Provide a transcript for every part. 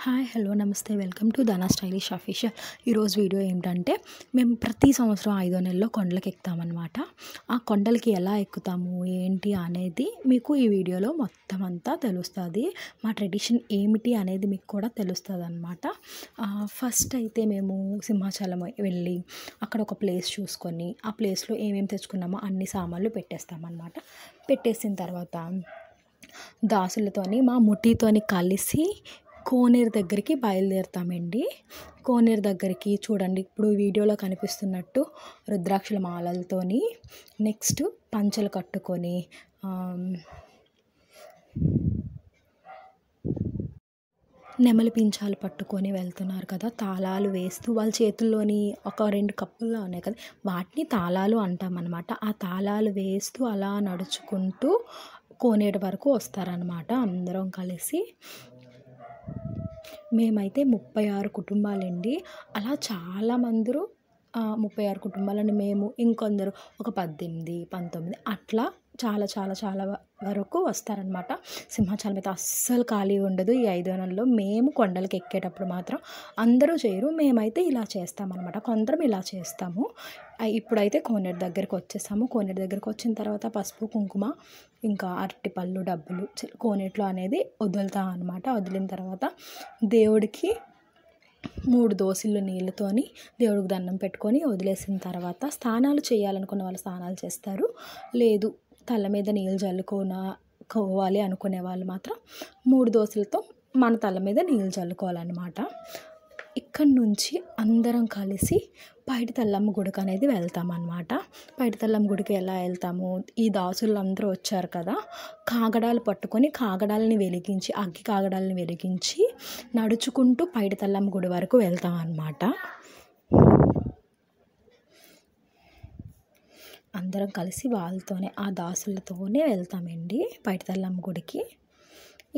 Hi hello నమస్తే welcome to Dhana stylish official. ఈరోజు video ఏంటంటే మేము ప్రతి సంవత్సరం 5వ నెలలో కొండలకి ఎక్కుతామన్నమాట. ఆ కొండలకి ఎలా ఎక్కుతాము ఏంటి అనేది మీకు ఈ వీడియోలో మొత్తం అంతా తెలుస్తుంది. మా ట్రెడిషన్ ఏమిటి అనేది మీకు కూడా తెలుస్తుంది అనమాట. ఫస్ట్ అయితే మేము సింహాచలం వెళ్ళి అక్కడ ఒక ప్లేస్ చూసుకొని ఆ ప్లేస్లో ఏమేమి తెచ్చుకున్నామో అన్ని సామాన్లు పెట్టేస్తామన్నమాట. పెట్టేసిన తర్వాత దాసులతోని మా ముఠీతోని కలిసి కోనేరు దగ్గరికి బయలుదేరుతామండి. కోనేరు దగ్గరికి చూడండి, ఇప్పుడు వీడియోలో కనిపిస్తున్నట్టు రుద్రాక్షల మాలలతోని నెక్స్ట్ పంచలు కట్టుకొని నెమలి పించాలు పట్టుకొని వెళ్తున్నారు కదా, తాళాలు వేస్తూ వాళ్ళ చేతుల్లోని ఒక 2 కప్పుల్లో ఉన్నాయి కదా, వాటిని తాళాలు అంటామన్నమాట. ఆ తాళాలు వేస్తూ అలా నడుచుకుంటూ కోనేరు వరకు వస్తారనమాట. అందరం కలిసి మేమైతే 36 కుటుంబాలండి. అలా చాలామందరూ 36 కుటుంబాలని మేము ఇంకొందరు ఒక 18, 19 అట్లా చాలా చాలా చాలా వరకు వస్తారనమాట. సింహాచలం అయితే అస్సలు ఖాళీ ఉండదు. ఈ 5వ నెలలో మేము కొండలకి ఎక్కేటప్పుడు మాత్రం అందరూ చేయరు, మేమైతే ఇలా చేస్తామన్నమాట. కొందరం ఇలా చేస్తాము. ఇప్పుడైతే కోనేరు దగ్గరికి వచ్చేసాము. కోనేరు దగ్గరికి వచ్చిన తర్వాత పసుపు కుంకుమ ఇంకా అరటిపళ్ళు డబ్బులు కోనేట్లో అనేది వదులుతాం అనమాట. వదిలిన తర్వాత దేవుడికి 3 దోసిళ్ళు నీళ్ళతోని దేవుడికి దండం పెట్టుకొని వదిలేసిన తర్వాత స్నానాలు చేయాలనుకున్న వాళ్ళు స్నానాలు చేస్తారు. లేదు తల మీద నీళ్ళు చల్లుకోవాలి అనుకునే వాళ్ళు మాత్రం 3 దోశలతో మన తల మీద నీళ్ళు చల్లుకోవాలన్నమాట. ఇక్కడి నుంచి అందరం కలిసి పైడి తల్లమ్మ గుడికి అనేది వెళ్తామన్నమాట. పైడి తల్లమ్మ గుడికి ఎలా వెళ్తాము, ఈ దాసులు అందరూ వచ్చారు కదా, కాగడాలు పట్టుకొని కాగడాలని వెలిగించి అగ్గి కాగడాలని వెలిగించి నడుచుకుంటూ పైడి తల్లమ్మ గుడి వరకు వెళ్తామన్నమాట. అందరం కలిసి వాళ్ళతోనే ఆ దాసులతోనే వెళ్తామండి పైడి తల్లమ్మ గుడికి.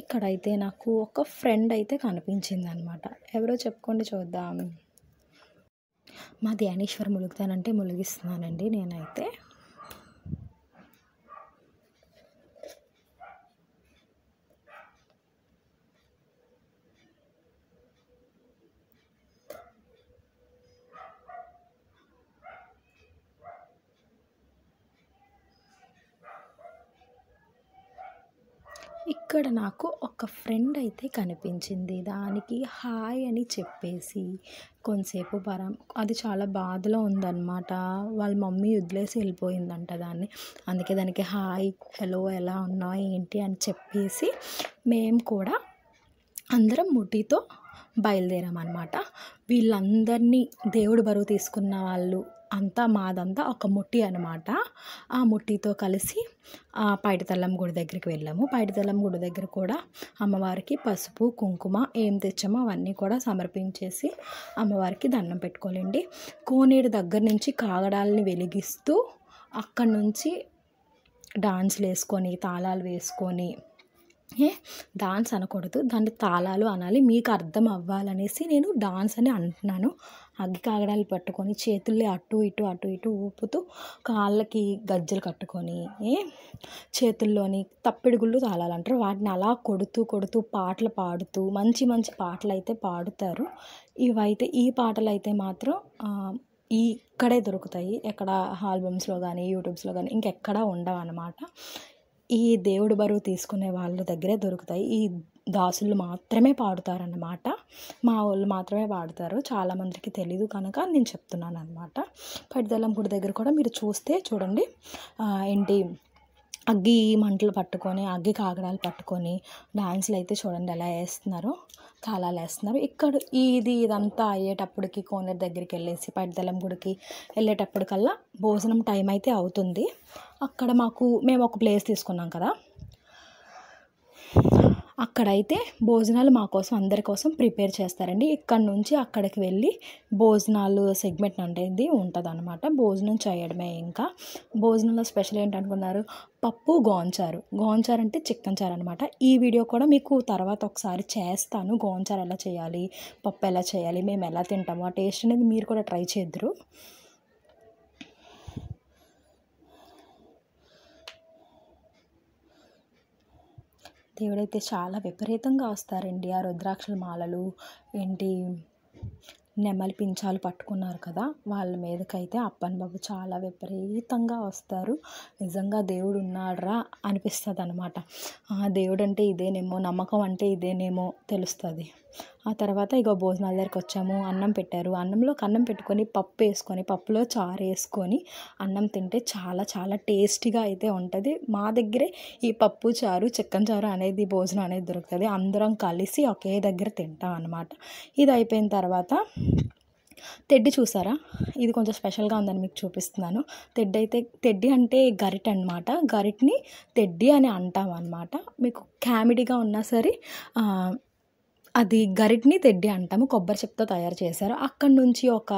ఇక్కడైతే నాకు ఒక ఫ్రెండ్ అయితే కనిపించింది అనమాట. ఎవరో చెప్పుకోండి చూద్దాం. మా ధ్యానేశ్వర్ ములుగుతానంటే ములిగిస్తున్నానండి నేనైతే. ఇక్కడ నాకు ఒక ఫ్రెండ్ అయితే కనిపించింది. దానికి హాయ్ అని చెప్పేసి కొంతసేపు అది చాలా బాధలో ఉందన్నమాట. వాళ్ళ మమ్మీ వదిలేసి వెళ్ళిపోయిందంట దాన్ని. అందుకే దానికి హాయ్ హలో ఎలా ఉన్నావు ఏంటి అని చెప్పేసి మేము కూడా అందరం ముఠీతో బయలుదేరామన్నమాట. వీళ్ళందరినీ దేవుడు బరువు తీసుకున్న వాళ్ళు అంతా మాదంతా ఒక ముఠీ అనమాట. ఆ ముఠీతో కలిసి పైడి తల్లమ్మ గుడి దగ్గరికి వెళ్ళాము. పైడి తల్లమ్మ గుడి దగ్గర కూడా అమ్మవారికి పసుపు కుంకుమ ఏం తెచ్చామో అవన్నీ కూడా సమర్పించేసి అమ్మవారికి దండం పెట్టుకోలేండి. కోనేరు దగ్గర నుంచి కాగడాలని వెలిగిస్తూ అక్కడి నుంచి డాన్స్లు వేసుకొని తాళాలు వేసుకొని, డాన్స్ అనకూడదు దాన్ని తాళాలు అనాలి, మీకు అర్థం అవ్వాలనేసి నేను డాన్స్ అని అంటున్నాను. అగ్గి కాగడాలు పట్టుకొని చేతుల్ని అటు ఇటు ఊపుతూ కాళ్ళకి గజ్జలు కట్టుకొని చేతుల్లోని తప్పిడుగుళ్ళు తాళాలు అంటారు, వాటిని అలా కొడుతూ పాటలు పాడుతూ మంచి మంచి పాటలు అయితే పాడుతారు. ఈ పాటలు అయితే మాత్రం ఇక్కడే దొరుకుతాయి, ఎక్కడ ఆల్బమ్స్లో కానీ యూట్యూబ్స్లో కానీ ఇంకెక్కడా ఉండవు అన్నమాట. ఈ దేవుడు బరువు తీసుకునే వాళ్ళ దగ్గరే దొరుకుతాయి. ఈ దాసులు మాత్రమే పాడుతారన్నమాట. మా వాళ్ళు మాత్రమే పాడుతారు, చాలామందికి తెలీదు కనుక నేను చెప్తున్నాను అనమాట. పైడి తల్లమ్మ గుడి దగ్గర కూడా మీరు చూడండి అగ్గి మంటలు పట్టుకొని అగ్గి కాగడాలు పట్టుకొని డాన్స్లు అయితే చూడండి ఎలా వేస్తున్నారో, తాళాలు వేస్తున్నారు. ఇక్కడ ఇదంతా అయ్యేటప్పటికి కోనేరు దగ్గరికి వెళ్ళేసి పైడి తల్లమ్మ గుడికి వెళ్ళేటప్పటికల్లా భోజనం టైం అయితే అవుతుంది. అక్కడ మేము ఒక ప్లేస్ తీసుకున్నాం కదా, అక్కడైతే భోజనాలు మా కోసం అందరి కోసం ప్రిపేర్ చేస్తారండి. ఇక్కడ నుంచి అక్కడికి వెళ్ళి భోజనాలు సెగ్మెంట్ అనేది ఉంటుంది అనమాట. భోజనం చేయడమే. ఇంకా భోజనంలో స్పెషల్ ఏంటనుకున్నారు, పప్పు గోంచారు అంటే చికెన్ చారు అనమాట. ఈ వీడియో కూడా మీకు తర్వాత ఒకసారి చేస్తాను, గోంచారు ఎలా చేయాలి, పప్పు ఎలా చేయాలి, మేము ఎలా తింటాము ఆ టేస్ట్ అనేది మీరు కూడా ట్రై చేద్దరు. దేవుడైతే చాలా విపరీతంగా వస్తారండి. ఆ రుద్రాక్షల మాలలు ఏంటి నెమలి పించాలు పట్టుకున్నారు కదా, వాళ్ళ మీదకైతే అప్పన్న బాబు చాలా విపరీతంగా వస్తారు. నిజంగా దేవుడు ఉన్నాడురా అనిపిస్తుంది అనమాట. దేవుడు అంటే ఇదేనేమో, నమ్మకం అంటే ఇదేనేమో తెలుస్తుంది. ఆ తర్వాత ఇక భోజనాల దగ్గరికి వచ్చాము. అన్నం పెట్టారు. అన్నంలోకి అన్నం పెట్టుకొని పప్పు వేసుకొని, పప్పులో చారు వేసుకొని అన్నం తింటే చాలా చాలా టేస్టీగా అయితే ఉంటుంది. మా దగ్గరే ఈ పప్పు చారు, చికెన్ చారు అనేది భోజనం అనేది దొరుకుతుంది. అందరం కలిసి ఒకే దగ్గర తింటాం అన్నమాట. ఇది అయిపోయిన తర్వాత తెడ్డి చూసారా, ఇది కొంచెం స్పెషల్గా ఉందని మీకు చూపిస్తున్నాను. తెడ్డి అంటే గరిట అనమాట. గరిటని తెడ్డి అని అంటాం అనమాట. మీకు కామెడీగా ఉన్నా సరే అది గరిటని తెడ్డి అంటాము. కొబ్బరి చెప్పుతో తయారు చేశారు. అక్కడి నుంచి ఒక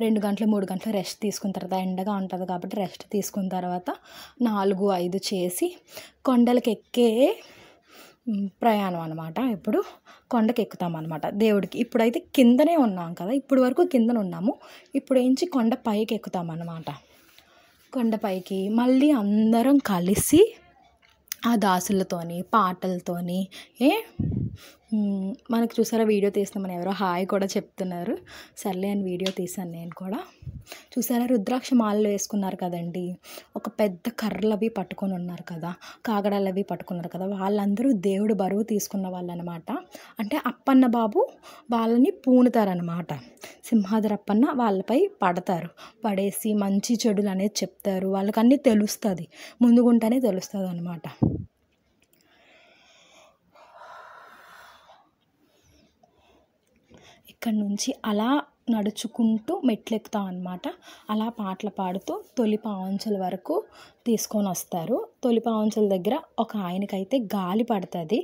2 గంటలు 3 గంటలు రెస్ట్ తీసుకున్న తర్వాత, ఎండగా ఉంటుంది కాబట్టి రెస్ట్ తీసుకున్న తర్వాత 4, 5 చేసి కొండలకి ఎక్కే ప్రయాణం అనమాట. ఇప్పుడు కొండకి ఎక్కుతాం అనమాట దేవుడికి. ఇప్పుడైతే కిందనే ఉన్నాం కదా, ఇప్పుడు వరకు కిందన ఉన్నాము. ఇప్పుడు ఏంచి కొండ పైకి ఎక్కుతాం అన్నమాట. కొండపైకి మళ్ళీ అందరం కలిసి ఆ దాసులతోని పాటలతోని మనకు చూసారా వీడియో తీస్తున్నామని ఎవరో హాయ్ కూడా చెప్తున్నారు. సర్లే అని వీడియో తీశాను నేను కూడా. చూసారా రుద్రాక్ష మాలలు వేసుకున్నారు కదండి, ఒక పెద్ద కర్రలు అవి పట్టుకొని ఉన్నారు కదా, కాగడాలు అవి పట్టుకున్నారు కదా, వాళ్ళందరూ దేవుడు బరువు తీసుకున్న వాళ్ళు అనమాట. అంటే అప్పన్న బాబు వాళ్ళని పూనుతారనమాట. సింహాద్రి అప్పన్న వాళ్ళపై పడతారు. పడేసి మంచి చెడులు అనేది చెప్తారు. వాళ్ళకన్నీ తెలుస్తుంది, ముందుగుంటేనే తెలుస్తుంది అనమాట. ఇక్కడ నుంచి అలా నడుచుకుంటూ మెట్లు ఎక్కుతాం అనమాట. అలా పాటలు పాడుతూ తొలి పావంచల వరకు తీసుకొని వస్తారు. తొలి పావంచల దగ్గర ఒక ఆయనకైతే గాలి పడుతుంది.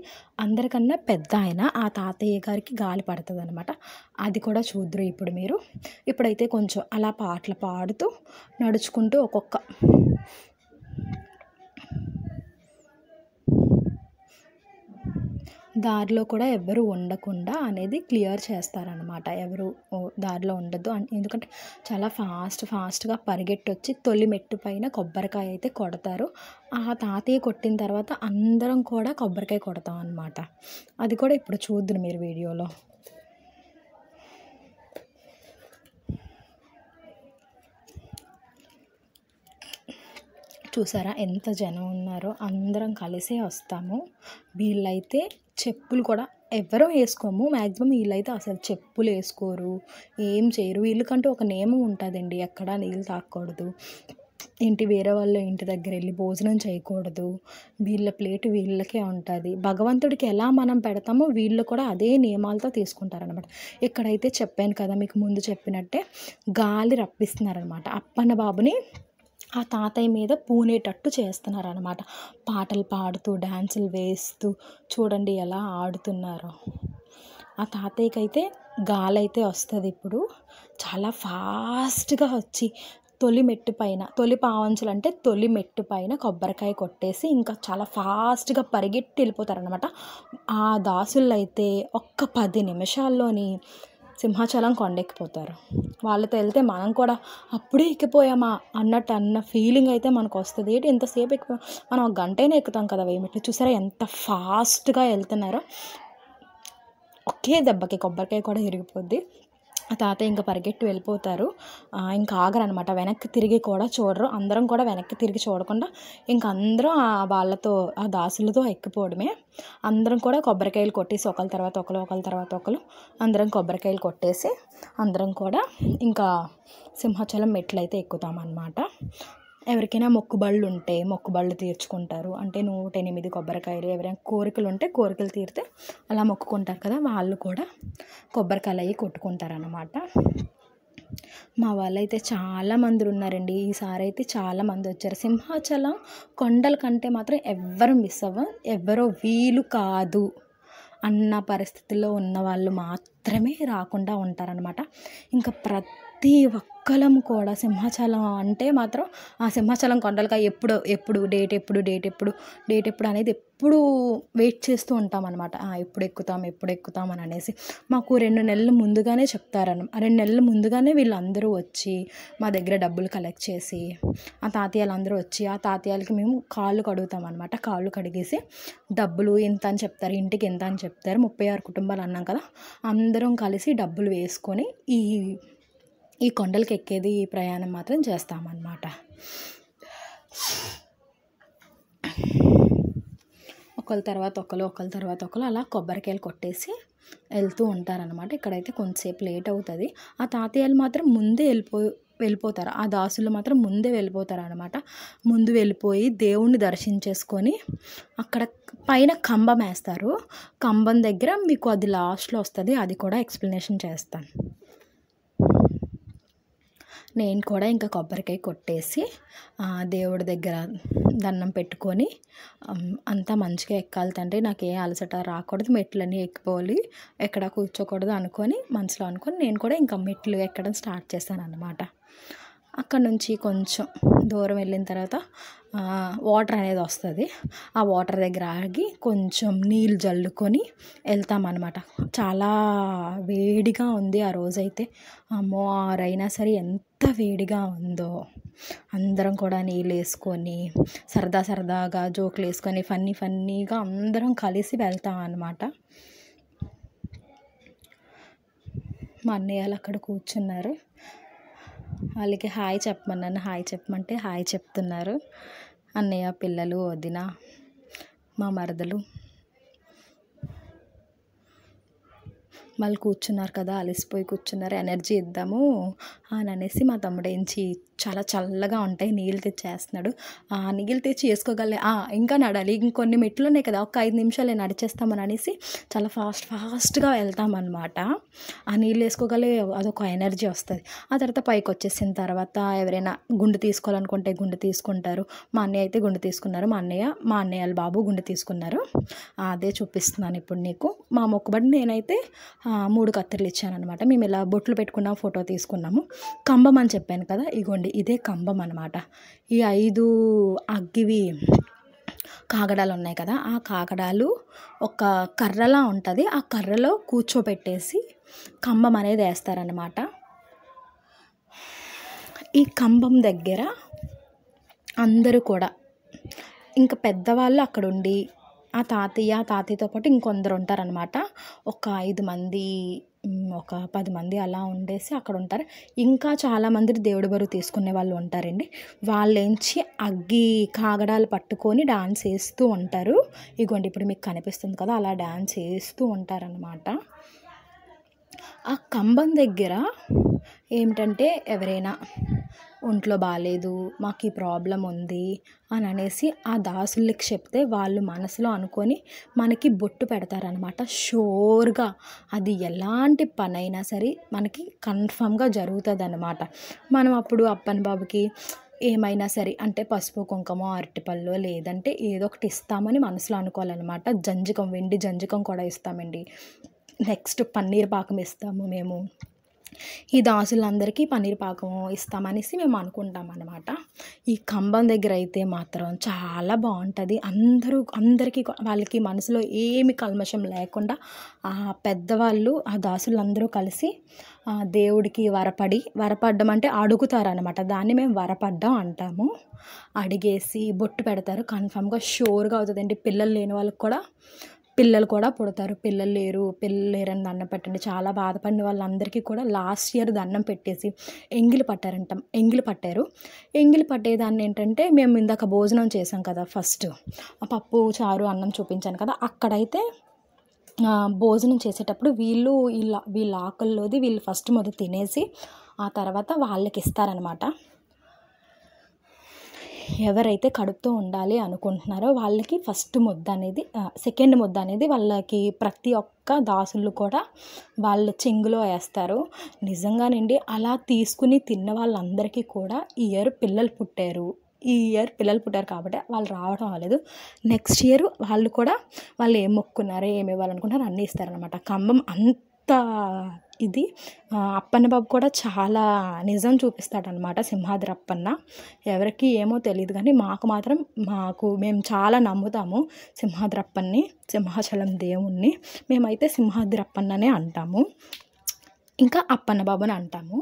అందరికన్నా పెద్ద ఆయన, ఆ తాతయ్య గారికి గాలి పడుతుంది అనమాట. అది కూడా చూద్దరు ఇప్పుడు మీరు. ఇప్పుడైతే కొంచెం అలా పాటలు పాడుతూ నడుచుకుంటూ ఒక్కొక్క దారిలో కూడా ఎవరు ఉండకుండా అనేది క్లియర్ చేస్తారనమాట. ఎవరు దారిలో ఉండద్దు. ఎందుకంటే చాలా ఫాస్ట్గా పరిగెట్టి వచ్చి తొలి మెట్టు పైన కొబ్బరికాయ అయితే కొడతారు. ఆ తాతయ్య కొట్టిన తర్వాత అందరం కూడా కొబ్బరికాయ కొడతాం అనమాట. అది కూడా ఇప్పుడు చూద్దురు మీరు వీడియోలో. చూసారా ఎంత జనం ఉన్నారో, అందరం కలిసే వస్తాము. వీళ్ళైతే చెప్పులు కూడా ఎవరూ వేసుకోము. మ్యాక్సిమం వీళ్ళైతే అసలు చెప్పులు వేసుకోరు, ఏం చేయరు. వీళ్ళకంటూ ఒక నియమం ఉంటుందండి, ఎక్కడా నీళ్ళు తాగకూడదు, వేరే వాళ్ళ ఇంటి దగ్గర వెళ్ళి భోజనం చేయకూడదు, వీళ్ళ ప్లేటు వీళ్ళకే ఉంటుంది. భగవంతుడికి ఎలా మనం పెడతామో వీళ్ళు కూడా అదే నియమాలతో తీసుకుంటారనమాట. ఇక్కడైతే చెప్పాను కదా మీకు ముందు చెప్పినట్టే, గాలి రప్పిస్తున్నారనమాట. అప్పన్న బాబుని ఆ తాతయ్య మీద పూనేటట్టు చేస్తున్నారనమాట. పాటలు పాడుతూ డ్యాన్సులు వేస్తూ చూడండి ఎలా ఆడుతున్నారో. ఆ తాతయ్యకి అయితే గాలి అయితే వస్తుంది. ఇప్పుడు చాలా ఫాస్ట్గా వచ్చి తొలి మెట్టు పైన, తొలి పావంచులు అంటే తొలి మెట్టు పైన కొబ్బరికాయ కొట్టేసి ఇంకా చాలా ఫాస్ట్గా పరిగెట్టి వెళ్ళిపోతారనమాట. ఆ దాసులు అయితే ఒక్క 10 నిమిషాల్లోని సింహాచలం కొండెక్కిపోతారు. వాళ్ళతో వెళ్తే మనం కూడా అప్పుడే ఎక్కిపోయామా అన్న ఫీలింగ్ అయితే మనకు వస్తుంది. ఏంటి ఎంతసేపు ఎక్కిపోయాం, మనం 1 గంటైనా ఎక్కుతాం కదా 1000 మెట్లు. చూసారా ఎంత ఫాస్ట్గా వెళ్తున్నారో. ఒకే దెబ్బకి కొబ్బరికాయ కూడా ఇరిగిపోద్ది. ఆ తాతయ్య ఇంకా పరిగెట్టి వెళ్ళిపోతారు. ఇంకా ఆగరనమాట, వెనక్కి తిరిగి కూడా చూడరు. అందరం కూడా వెనక్కి తిరిగి చూడకుండా ఇంకా అందరం వాళ్ళతో, ఆ దాసులతో ఎక్కిపోవడమే. అందరం కూడా కొబ్బరికాయలు కొట్టేసి ఒకరి తర్వాత ఒకరు అందరం కొబ్బరికాయలు కొట్టేసి అందరం కూడా ఇంకా సింహాచలం మెట్లు అయితే ఎక్కుతామన్నమాట. ఎవరికైనా మొక్కుబళ్ళు ఉంటే మొక్కుబళ్ళు తీర్చుకుంటారు. అంటే 108 కొబ్బరికాయలు, ఎవరైనా కోరికలు ఉంటే కోరికలు తీరితే అలా మొక్కుకుంటారు కదా, వాళ్ళు కూడా కొబ్బరికాయలు అవి కొట్టుకుంటారన్నమాట. మా వాళ్ళైతే చాలామంది ఉన్నారండి. ఈసారి అయితే చాలామంది వచ్చారు. సింహాచలం కొండల కంటే మాత్రం ఎవ్వరు మిస్ అవ్వం, ఎవరో వీలు కాదు అన్న పరిస్థితుల్లో ఉన్న వాళ్ళు మాత్రం మాత్రమే రాకుండా ఉంటారనమాట. ఇంకా ప్రతి ఒక్కలం కూడా సింహాచలం అంటే మాత్రం ఆ సింహాచలం కొండలకి ఎప్పుడు డేట్ ఎప్పుడు అనేది ఎప్పుడు వెయిట్ చేస్తూ ఉంటామన్నమాట. ఎప్పుడు ఎక్కుతాం అని అనేసి మాకు 2 నెలలు ముందుగానే చెప్తారన్న. 2 నెలలు ముందుగానే వీళ్ళందరూ వచ్చి మా దగ్గర డబ్బులు కలెక్ట్ చేసి ఆ తాతయ్యలందరూ వచ్చి ఆ తాతయ్యలకి మేము కాళ్ళు కడుగుతాం అనమాట. కాళ్ళు కడిగేసి డబ్బులు ఇంత అని చెప్తారు, ఇంటికి ఎంత అని చెప్తారు. 36 కుటుంబాలు అన్నాం కదా, అందరం కలిసి డబ్బులు వేసుకొని ఈ కొండలకి ఎక్కేది ఈ ప్రయాణం మాత్రం చేస్తామన్నమాట. ఒకళ్ళ తర్వాత ఒకళ్ళు అలా కొబ్బరికాయలు కొట్టేసి వెళ్తూ ఉంటారనమాట. ఇక్కడైతే కొంతసేపు లేట్ అవుతుంది. ఆ తాతయ్యలు మాత్రం ముందే వెళ్ళిపోతారు. ఆ దాసులు మాత్రం ముందే వెళ్ళిపోతారు అనమాట. ముందు వెళ్ళిపోయి దేవుణ్ణి దర్శించేసుకొని అక్కడ పైన కంబం వేస్తారు. కంబం దగ్గర మీకు అది లాస్ట్లో వస్తుంది, అది కూడా ఎక్స్ప్లెనేషన్ చేస్తాను. నేను కూడా ఇంకా కొబ్బరికాయ కొట్టేసి దేవుడి దగ్గర దండం పెట్టుకొని అంతా మంచిగా ఎక్కాలి తండ్రి, నాకు ఏ అలసట రాకూడదు, మెట్లన్నీ ఎక్కిపోవాలి, ఎక్కడ కూర్చోకూడదు అనుకొని మనసులో అనుకొని నేను కూడా ఇంకా మెట్లు ఎక్కడం స్టార్ట్ చేశాను అన్నమాట. అక్కడ నుంచి కొంచెం దూరం వెళ్ళిన తర్వాత వాటర్ అనేది వస్తుంది. ఆ వాటర్ దగ్గర ఆగి కొంచెం నీళ్ళు జల్లుకొని వెళ్తామన్నమాట. చాలా వేడిగా ఉంది ఆ రోజైతే. అమ్మో, ఆరైనా సరే ఎంత వేడిగా ఉందో. అందరం కూడా నీళ్ళు వేసుకొని సరదాగా జోకులు వేసుకొని ఫన్నీగా అందరం కలిసి వెళ్తాం అన్నమాట. మా అన్నయ్యలు అక్కడ కూర్చున్నారు. వాళ్ళకి హాయ్ చెప్పమన్నాను, హాయ్ చెప్పమంటే హాయ్ చెప్తున్నారు. అన్నయ్య, పిల్లలు, వదిన, మా మరదలు వాళ్ళు కూర్చున్నారు కదా, అలసిపోయి కూర్చున్నారు, ఎనర్జీ ఇద్దాము అని అనేసి మా తమ్ముడేంచి చాలా చల్లగా ఉంటాయి నీళ్ళు తెచ్చేస్తున్నాడు. నీళ్ళు తెచ్చి వేసుకోగలే, ఇంకా నడాలి, ఇంకొన్ని మెట్లు ఉన్నాయి కదా, ఒక 5 నిమిషాలు నడిచేస్తామని అనేసి చాలా ఫాస్ట్గా వెళ్తామన్నమాట. ఆ నీళ్ళు వేసుకోగలే అదొక ఎనర్జీ వస్తుంది. ఆ తర్వాత పైకి వచ్చేసిన తర్వాత ఎవరైనా గుండు తీసుకోవాలనుకుంటే గుండు తీసుకుంటారు. మా అన్నయ్య అయితే గుండు తీసుకున్నారు. మా అన్నయ్య బాబు గుండు తీసుకున్నారు. అదే చూపిస్తున్నాను ఇప్పుడు నీకు. మా మొక్కుబడి నేనైతే 3 కత్తెరలు ఇచ్చానమాట. మేము ఇలా బొట్లు పెట్టుకున్నాం, ఫోటో తీసుకున్నాము. కంబం అని చెప్పాను కదా, ఇగోండి ఇదే కంబం అనమాట. ఈ 5 అగ్గివి కాగడాలు ఉన్నాయి కదా, ఆ కాగడాలు ఒక కర్రలా ఉంటుంది. ఆ కర్రలో కూర్చోబెట్టేసి కంబం అనేది వేస్తారనమాట. ఈ కంబం దగ్గర అందరూ కూడా ఇంకా పెద్దవాళ్ళు అక్కడ ఉండి ఆ తాతయ్యతో పాటు ఇంకొందరు ఉంటారనమాట. ఒక 5 మంది, ఒక 10 మంది అలా ఉండేసి అక్కడ ఉంటారు. ఇంకా చాలామంది దేవుడి బరువు తీసుకునే వాళ్ళు ఉంటారండి. వాళ్ళేంచి అగ్గి కాగడాలు పట్టుకొని డాన్స్ వేస్తూ ఉంటారు. ఇగోండి ఇప్పుడు మీకు కనిపిస్తుంది కదా, అలా డాన్స్ వేస్తూ ఉంటారనమాట. ఆ కంబం దగ్గర ఏమిటంటే ఎవరైనా ఒంట్లో బాగాలేదు, మాకు ఈ ప్రాబ్లం ఉంది అని అనేసి ఆ దాసులకి చెప్తే వాళ్ళు మనసులో అనుకొని మనకి బొట్టు పెడతారనమాట. షూర్గా అది ఎలాంటి పనైనా సరే మనకి కన్ఫర్మ్గా జరుగుతుంది అన్నమాట. మనం అప్పుడు అప్పని బాబుకి ఏమైనా సరే అంటే పసుపు కుంకుమ అరటిపళ్ళు లేదంటే ఏదో ఒకటి ఇస్తామని మనసులో అనుకోవాలన్నమాట. జంజకం, వెండి జంజకం కూడా ఇస్తామండి. నెక్స్ట్ పన్నీర్ పాకం ఇస్తాము మేము. ఈ దాసులందరికీ పన్నీర్ పాకం ఇస్తామనేసి మేము అనుకుంటాం అన్నమాట. ఈ కంబం దగ్గర అయితే మాత్రం చాలా బాగుంటుంది. అందరికీ వాళ్ళకి మనసులో ఏమి కల్మషం లేకుండా ఆ పెద్దవాళ్ళు ఆ దాసులందరూ కలిసి దేవుడికి వరపడ్డం అంటే అడుగుతారనమాట. దాన్ని మేము వరపడ్డం అంటాము. అడిగేసి బొట్టు పెడతారు. కన్ఫామ్గా షూర్గా అవుతుందండి. పిల్లలు లేని వాళ్ళకి కూడా పిల్లలు కూడా పుడతారు. పిల్లలు లేరని దండం పెట్టండి. చాలా బాధపడిన వాళ్ళందరికీ కూడా లాస్ట్ ఇయర్ దండం పెట్టేసి ఎంగిలి పట్టారు. ఎంగిలి పట్టేదాన్ని ఏంటంటే మేము ఇందాక భోజనం చేసాం కదా, ఫస్ట్ ఆ పప్పు చారు అన్నం చూపించాను కదా, అక్కడైతే భోజనం చేసేటప్పుడు వీళ్ళ ఆకలిలోది వీళ్ళు ఫస్ట్ మొదలు తినేసి ఆ తర్వాత వాళ్ళకి ఇస్తారనమాట. ఎవరైతే కడుపుతో ఉండాలి అనుకుంటున్నారో వాళ్ళకి ఫస్ట్ ముద్ద అనేది, సెకండ్ ముద్ద అనేది వాళ్ళకి ప్రతి ఒక్క దాసులు కూడా వాళ్ళ చెంగులో వేస్తారు. నిజంగానండి, అలా తీసుకుని తిన్న వాళ్ళందరికీ కూడా ఈ ఇయర్ పిల్లలు పుట్టారు కాబట్టి వాళ్ళు రావడం అవ్వలేదు. నెక్స్ట్ ఇయర్ వాళ్ళు ఏం మొక్కున్నారో ఏమి ఇవ్వాలనుకుంటారో అన్నీ ఇస్తారనమాట. కంబం అంత ఇది అప్పన్న బాబు కూడా చాలా నిజం చూపిస్తాడనమాట సింహాద్రి అప్పన్న. ఎవరికి ఏమో తెలియదు కానీ మేము చాలా నమ్ముతాము సింహాద్రి అప్పన్ని, సింహాచలం దేవుణ్ణి. మేమైతే సింహాద్రి అప్పన్ననే అంటాము, ఇంకా అప్పన్న బాబుని అంటాము.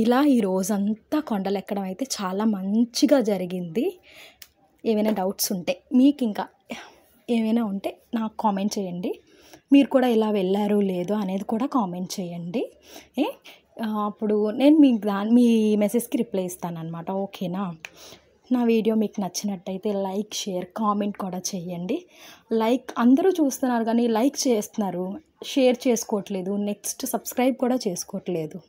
ఇలా ఈ రోజంతా కొండలు ఎక్కడం అయితే చాలా మంచిగా జరిగింది. ఏమైనా డౌట్స్ ఉంటే మీకు ఇంకా ఏమైనా ఉంటే నాకు కామెంట్ చేయండి. మీరు కూడా ఇలా వెళ్ళారు లేదో అనేది కూడా కామెంట్ చేయండి. అప్పుడు నేను మీ మెసేజ్కి రిప్లై ఇస్తానన్నమాట. ఓకేనా? నా వీడియో మీకు నచ్చినట్టయితే లైక్, షేర్, కామెంట్ కూడా చేయండి. అందరూ చూస్తున్నారు కానీ లైక్ చేస్తున్నారు, షేర్ చేసుకోవట్లేదు, నెక్స్ట్ సబ్స్క్రైబ్ కూడా చేసుకోవట్లేదు.